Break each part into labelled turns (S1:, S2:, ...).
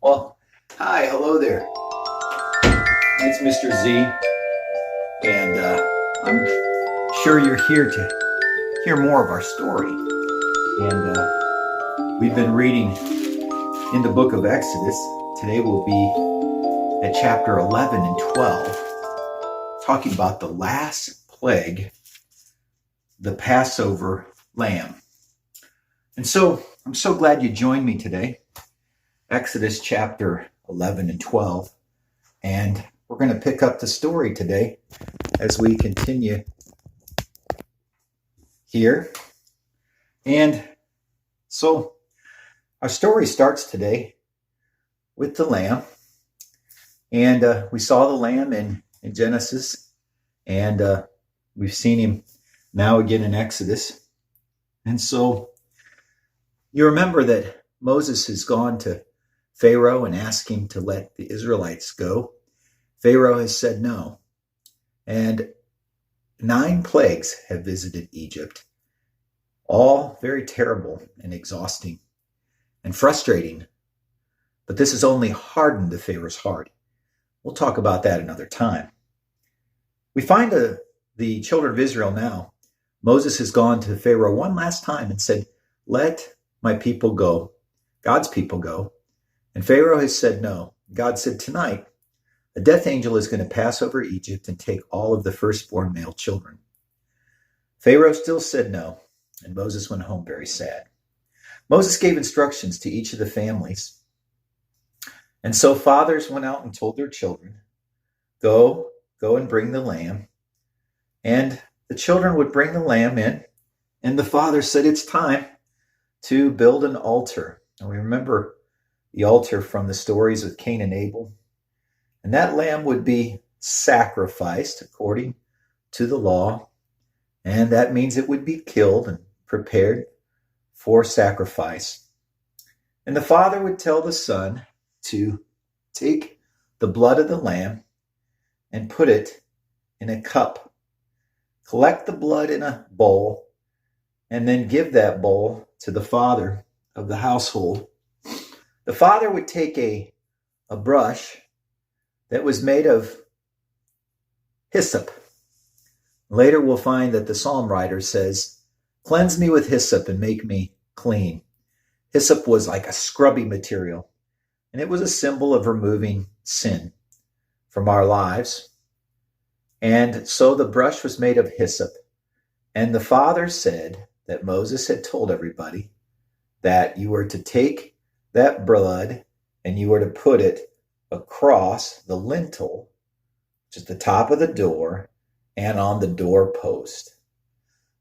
S1: Well, hi, hello there. It's Mr. Z, and I'm sure you're here to hear more of our story. And we've been reading in the book of Exodus. Today we'll be at chapter 11 and 12, talking about the last plague, the Passover lamb. And so I'm so glad you joined me today. Exodus chapter 11 and 12. And we're going to pick up the story today as we continue here. And so our story starts today with the lamb. And we saw the lamb in Genesis. And we've seen him now again in Exodus. And so you remember that Moses has gone to Pharaoh and asked him to let the Israelites go. Pharaoh has said no. And 9 plagues have visited Egypt, all very terrible and exhausting and frustrating. But this has only hardened the Pharaoh's heart. We'll talk about that another time. We find the children of Israel now. Moses has gone to Pharaoh one last time and said, let my people go, God's people go. And Pharaoh has said no. God said, tonight, a death angel is going to pass over Egypt and take all of the firstborn male children. Pharaoh still said no, and Moses went home very sad. Moses gave instructions to each of the families. And so fathers went out and told their children, go and bring the lamb. And the children would bring the lamb in, and the father said, it's time to build an altar. And we remember the altar from the stories of Cain and Abel. And that lamb would be sacrificed according to the law. And that means it would be killed and prepared for sacrifice. And the father would tell the son to take the blood of the lamb and put it in a cup. Collect the blood in a bowl and then give that bowl to the father of the household. The father would take a brush that was made of hyssop. Later we'll find that the psalm writer says, cleanse me with hyssop and make me clean. Hyssop was like a scrubby material, and it was a symbol of removing sin from our lives. And so the brush was made of hyssop. And the father said that Moses had told everybody that you were to take that blood and you were to put it across the lintel, which is the top of the door, and on the doorpost.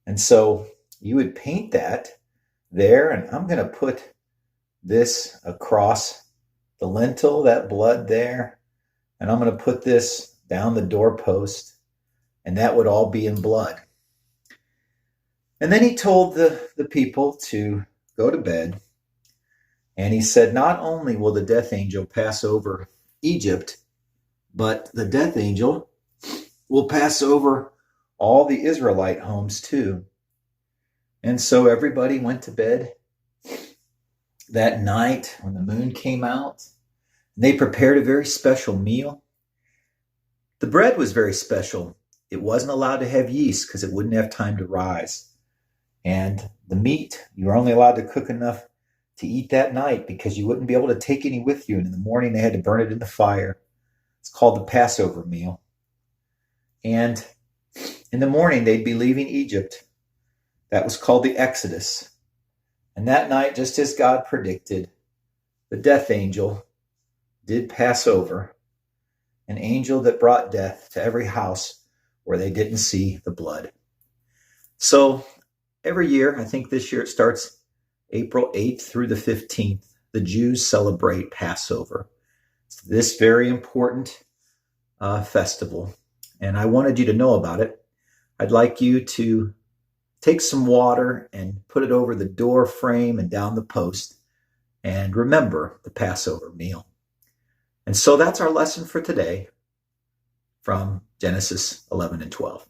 S1: And so you would paint that there, and I'm going to put this across the lintel, that blood there, and I'm going to put this down the doorpost, and that would all be in blood. And then he told the people to go to bed. And he said, not only will the death angel pass over Egypt, but the death angel will pass over all the Israelite homes too. And so everybody went to bed that night when the moon came out. They prepared a very special meal. The bread was very special. It wasn't allowed to have yeast because it wouldn't have time to rise. And the meat, you were only allowed to cook enough to eat that night because you wouldn't be able to take any with you. And in the morning, they had to burn it in the fire. It's called the Passover meal. And in the morning, they'd be leaving Egypt. That was called the Exodus. And that night, just as God predicted, the death angel did pass over, an angel that brought death to every house where they didn't see the blood. So every year, I think this year it starts April 8th through the 15th, the Jews celebrate Passover. It's this very important festival, and I wanted you to know about it. I'd like you to take some water and put it over the door frame and down the post, and remember the Passover meal. And so that's our lesson for today from Genesis 11 and 12.